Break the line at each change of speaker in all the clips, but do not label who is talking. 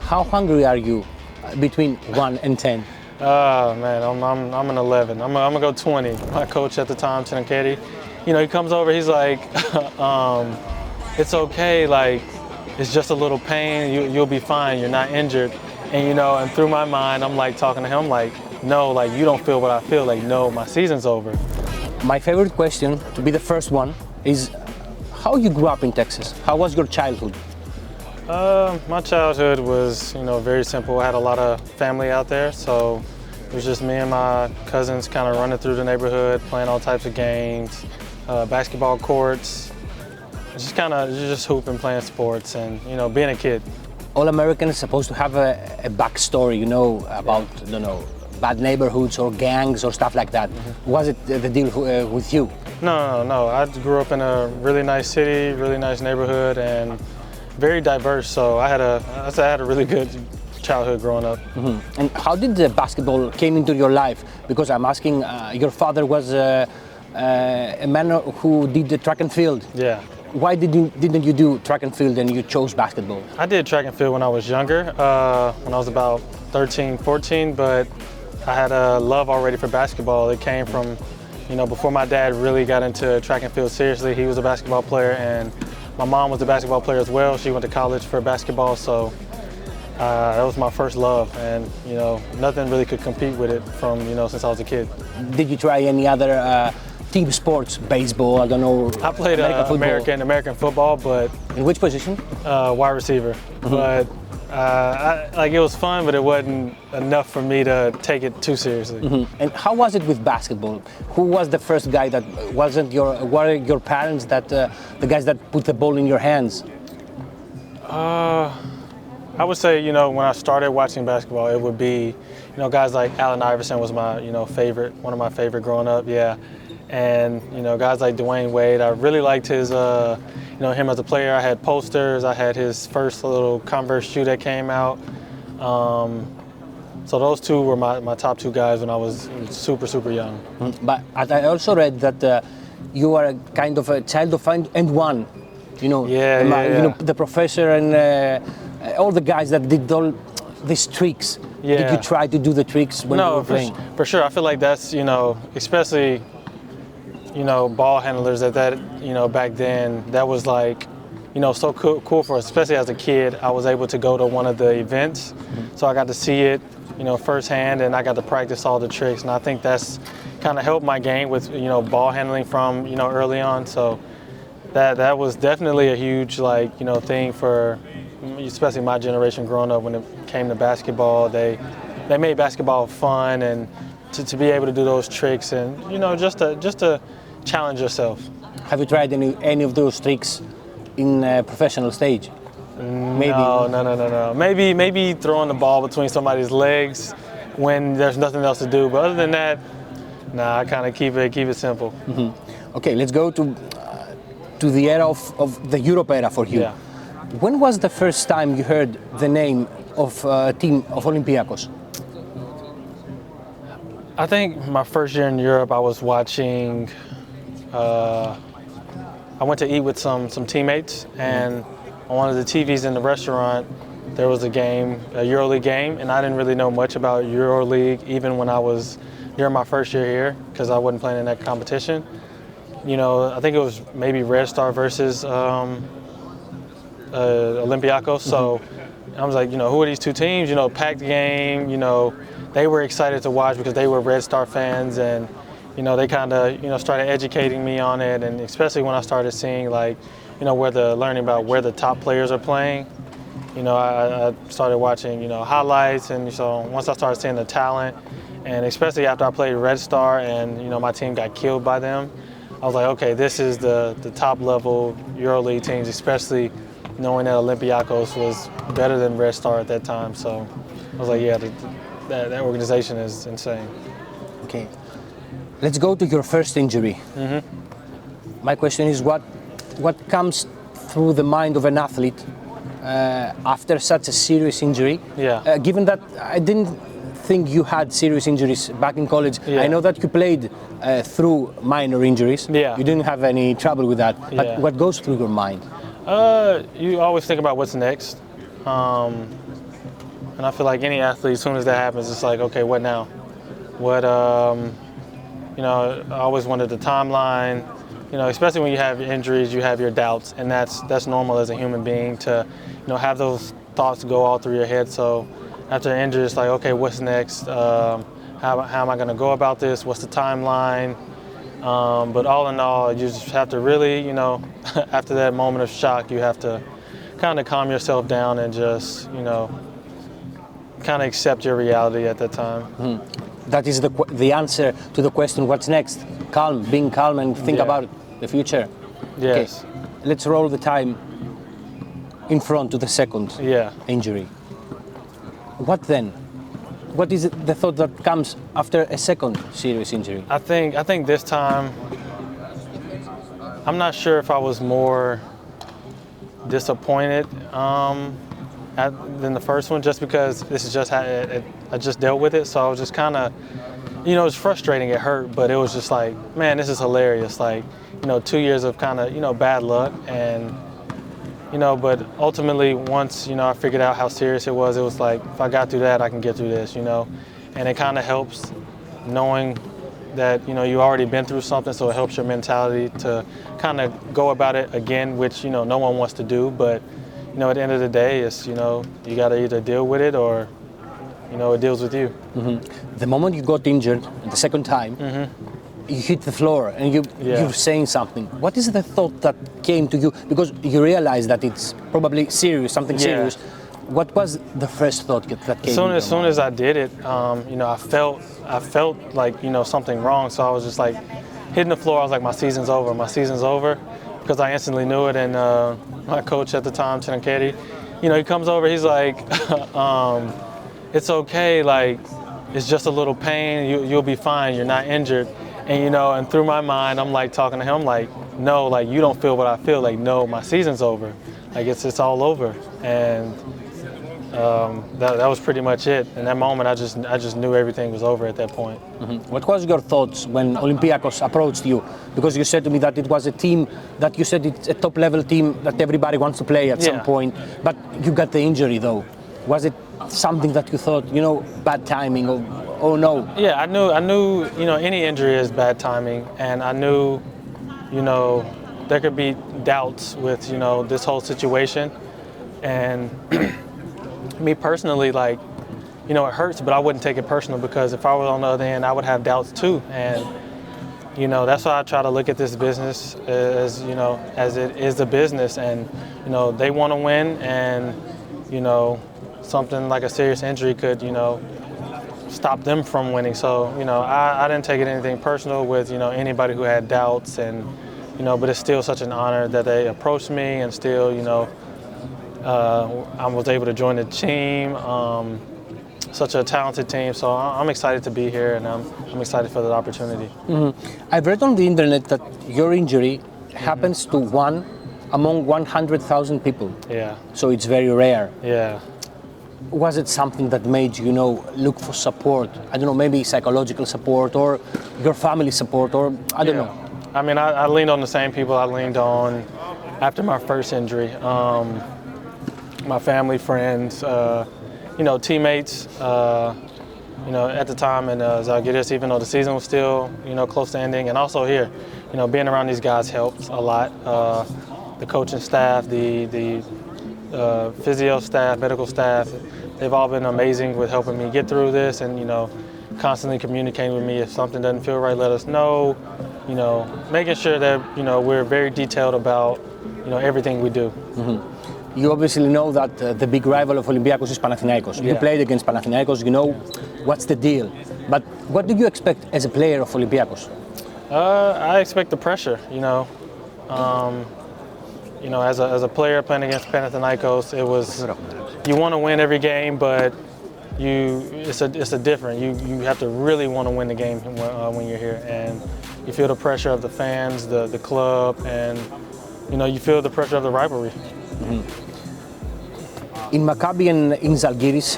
How hungry are you between 1 and 10?
Man, I'm an 11. I'm gonna go 20. My coach at the time, Trινκιέρι, he comes over, he's like, it's okay, like, it's just a little pain, you'll be fine, you're not injured. And through my mind, I'm like talking to him like, no, like you don't feel what I feel, like no, my season's over.
My favorite question, to be the first one, is how you grew up in Texas? How was your childhood?
My childhood was, very simple. I had a lot of family out there, so it was just me and my cousins kind of running through the neighborhood, playing all types of games, basketball courts, just hooping, playing sports, and being a kid.
All Americans are supposed to have a backstory, about, bad neighborhoods or gangs or stuff like that. Mm-hmm. Was it the deal with you?
No. I grew up in a really nice city, really nice neighborhood, and very diverse. So I had a really good childhood growing up.
Mm-hmm. And how did the basketball came into your life? Because I'm asking, your father was a man who did the track and field.
Yeah.
Why didn't you do track and field and you chose basketball?
I did track and field when I was younger, when I was about 13, 14, but I had a love already for basketball. It came from, before my dad really got into track and field seriously, he was a basketball player, and my mom was a basketball player as well. She went to college for basketball, so that was my first love, and nothing really could compete with it from, since I was a kid.
Did you try any other team sports, baseball, I don't know?
I played American football, but...
In which position?
Wide receiver. Mm-hmm. But it was fun, but it wasn't enough for me to take it too seriously.
Mm-hmm. And how was it with basketball? Who was the first guy that were your parents that the guys that put the ball in your hands?
I would say, when I started watching basketball, it would be, guys like Allen Iverson was my, one of my favorite growing up, yeah. And, guys like Dwayne Wade, I really liked his, him as a player. I had posters, I had his first little Converse shoe that came out. So those two were my top two guys when I was super, super young.
Mm-hmm. But I also read that you are kind of a child of and one, the professor and all the guys that did all these tricks. Yeah. Did you try to do the tricks when you were playing?
For sure. I feel like that's, especially, ball handlers that back then, that was like, so cool for us, especially as a kid. I was able to go to one of the events, mm-hmm. So I got to see it, firsthand, and I got to practice all the tricks. And I think that's kind of helped my game with, ball handling from, early on. So that was definitely a huge, thing for, especially my generation growing up when it came to basketball. They made basketball fun, and to be able to do those tricks and, just to challenge yourself.
Have you tried any of those tricks in a professional stage?
Maybe. No. Maybe throwing the ball between somebody's legs when there's nothing else to do. But other than that, I kind of keep it simple.
Mm-hmm. Okay, let's go to the era of the Europe era for you. Yeah. When was the first time you heard the name of a team of Olympiacos?
I think my first year in Europe, I was watching. I went to eat with some teammates, and on one of the TVs in the restaurant, there was a game, a EuroLeague game, and I didn't really know much about EuroLeague even when I was during my first year here, because I wasn't playing in that competition. I think it was maybe Red Star versus Olympiacos. So I was like, who are these two teams? Packed game. They were excited to watch because they were Red Star fans, and they kind of started educating me on it, and especially when I started seeing learning about where the top players are playing. I started watching highlights, and so once I started seeing the talent, and especially after I played Red Star and my team got killed by them, I was like, okay, this is the top level EuroLeague teams, especially knowing that Olympiacos was better than Red Star at that time. So I was like, yeah, that organization is insane.
Okay, let's go to your first injury. Mm-hmm. My question is, what comes through the mind of an athlete after such a serious injury?
Yeah.
Given that I didn't think you had serious injuries back in college. Yeah. I know that you played through minor injuries.
Yeah.
You didn't have any trouble with that. But yeah. What goes through your mind?
You always think about what's next. And I feel like any athlete, as soon as that happens, it's like, okay, what now? What, you know, I always wanted the timeline. You know, especially when you have injuries, you have your doubts, and that's normal as a human being to, you know, have those thoughts go all through your head. So after an injury, it's like, okay, what's next? How am I going to go about this? What's the timeline? But all in all, you just have to really, you know, after that moment of shock, you have to kind of calm yourself down and just, you know, kind of accept your reality at that time.
Mm-hmm. That is the answer to the question, what's next? Calm, being calm and think about the future.
Yes.
Okay. Let's roll the time in front to the second injury. What then? What is the thought that comes after a second serious injury?
I think this time, I'm not sure if I was more disappointed than the first one, just because this is just how I just dealt with it. So I was just kind of, you know, it was frustrating, it hurt, but it was just like, man, this is hilarious. Like, you know, 2 years of kind of, you know, bad luck, and, you know, but ultimately once, you know, I figured out how serious it was like, if I got through that, I can get through this, you know, and it kind of helps knowing that, you know, you already been through something, so it helps your mentality to kind of go about it again, which, you know, no one wants to do, but, you know, at the end of the day, it's, you know, you got to either deal with it or, you know, it deals with you.
Mm-hmm. The moment you got injured the second time, you hit the floor and you're saying something. What is the thought that came to you? Because you realize that it's probably serious, something serious. What was the first thought that came?
As soon as I did it, you know, I felt like, you know, something wrong. So I was just like hitting the floor. I was like, my season's over, because I instantly knew it. And my coach at the time, Trινκιέρι, you know, he comes over. He's like, it's okay. Like, it's just a little pain. You'll be fine. You're not injured. And, you know, and through my mind, I'm like talking to him like, no, like, you don't feel what I feel. Like, no, my season's over. Like, it's all over. And that was pretty much it. In that moment, I just knew everything was over at that point.
Mm-hmm. What was your thoughts when Olympiacos approached you? Because you said to me that it was a team that you said it's a top-level team that everybody wants to play at some point. But you got the injury, though. Was it something that you thought, you know, bad timing or oh no?
Yeah, I knew, you know, any injury is bad timing, and I knew, you know, there could be doubts with, you know, this whole situation. And me personally, like, you know, it hurts, but I wouldn't take it personal, because if I was on the other end, I would have doubts too. And, you know, that's why I try to look at this business as, you know, as it is a business, and, you know, they want to win, and, you know, something like a serious injury could, you know, stop them from winning. So, you know, I didn't take it anything personal with, you know, anybody who had doubts, and, you know, but it's still such an honor that they approached me, and still, you know, I was able to join the team, such a talented team. So I'm excited to be here, and I'm excited for the opportunity.
Mm-hmm. I've read on the internet that your injury happens to one among 100,000 people.
Yeah.
So it's very rare.
Yeah.
Was it something that made you, look for support? I don't know, maybe psychological support or your family support, or I don't know.
I mean, I leaned on the same people I leaned on after my first injury. My family, friends, you know, teammates, you know, at the time in Zalγκίρις, even though the season was still, you know, close to ending, and also here, you know, being around these guys helps a lot. The coaching staff, the physio staff, medical staff, they've all been amazing with helping me get through this, and, you know, constantly communicating with me. If something doesn't feel right, let us know, you know, making sure that, you know, we're very detailed about, you know, everything we do.
Mm-hmm. You obviously know that the big rival of Olympiacos is Panathinaikos. You played against Panathinaikos, you know what's the deal. But what do you expect as a player of Olympiacos?
I expect the pressure, you know. You know, as a player playing against Panathinaikos, it was, you want to win every game, but it's a different. You have to really want to win the game when you're here, and you feel the pressure of the fans, the club, and, you know, you feel the pressure of the rivalry.
Mm-hmm. In Maccabi and in Zalγκίρις,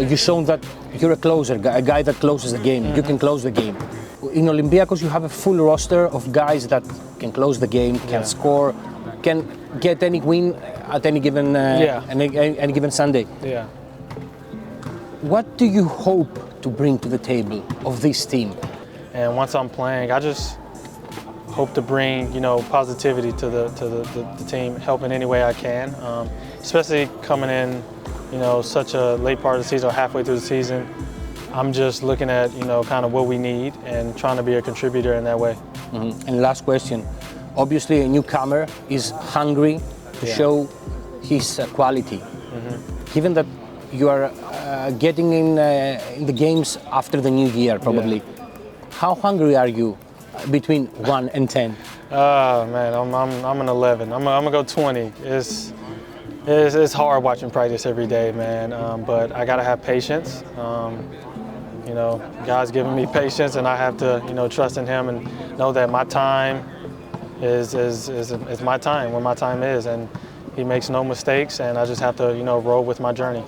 you've shown that you're a closer, a guy that closes the game. Mm-hmm. You can close the game. In Olympiacos, you have a full roster of guys that can close the game, can score, can get any win at any given any given Sunday.
Yeah.
what do you hope to bring to the table of this team?
And once I'm playing, I just hope to bring, positivity to the team, help in any way I can, especially coming in, such a late part of the season or halfway through the season. I'm just looking at, kind of what we need and trying to be a contributor in that way.
Mm-hmm. And last question, obviously a newcomer is hungry to show his quality. Mm-hmm. Given that you are getting in the games after the new year, probably, how hungry are you between 1 and 10?
Man, I'm an 11. I'm gonna go 20. It's hard watching practice every day, man. But I gotta have patience. God's given me patience, and I have to, trust in Him and know that my time is my time, when my time is, and He makes no mistakes, and I just have to, roll with my journey.